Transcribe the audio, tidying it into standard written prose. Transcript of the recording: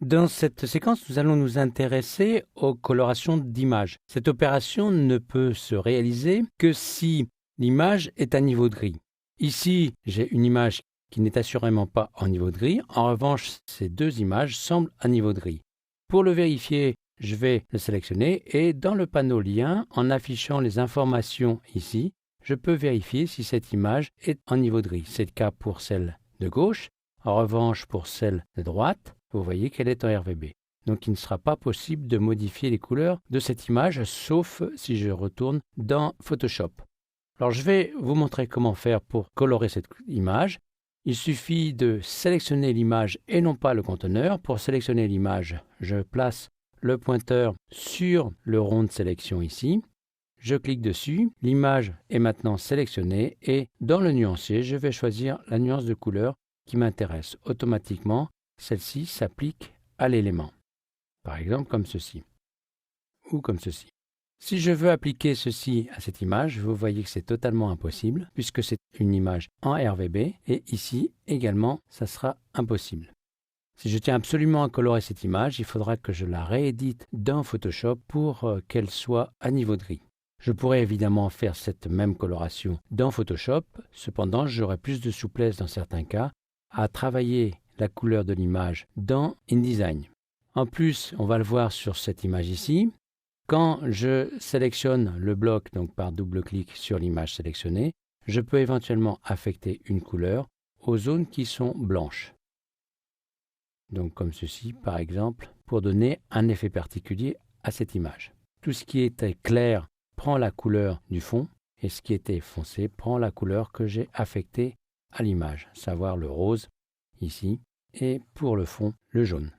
Dans cette séquence, nous allons nous intéresser aux colorations d'images. Cette opération ne peut se réaliser que si l'image est à niveau de gris. Ici, j'ai une image qui n'est assurément pas en niveau de gris. En revanche, ces deux images semblent à niveau de gris. Pour le vérifier, je vais le sélectionner et dans le panneau lien, en affichant les informations ici, je peux vérifier si cette image est en niveau de gris. C'est le cas pour celle de gauche. En revanche, pour celle de droite, vous voyez qu'elle est en RVB. Donc il ne sera pas possible de modifier les couleurs de cette image, sauf si je retourne dans Photoshop. Alors je vais vous montrer comment faire pour colorer cette image. Il suffit de sélectionner l'image et non pas le conteneur. Pour sélectionner l'image, je place le pointeur sur le rond de sélection ici. Je clique dessus, l'image est maintenant sélectionnée et dans le nuancier, je vais choisir la nuance de couleur qui m'intéresse. Automatiquement, celle-ci s'applique à l'élément. Par exemple, comme ceci ou comme ceci. Si je veux appliquer ceci à cette image, vous voyez que c'est totalement impossible puisque c'est une image en RVB et ici également, ça sera impossible. Si je tiens absolument à colorer cette image, il faudra que je la réédite dans Photoshop pour qu'elle soit à niveau de gris. Je pourrais évidemment faire cette même coloration dans Photoshop, cependant j'aurai plus de souplesse dans certains cas à travailler la couleur de l'image dans InDesign. En plus, on va le voir sur cette image ici, quand je sélectionne le bloc donc par double-clic sur l'image sélectionnée, je peux éventuellement affecter une couleur aux zones qui sont blanches. Donc comme ceci par exemple, pour donner un effet particulier à cette image. Tout ce qui était clair prend la couleur du fond et ce qui était foncé prend la couleur que j'ai affectée à l'image, savoir le rose ici et pour le fond le jaune.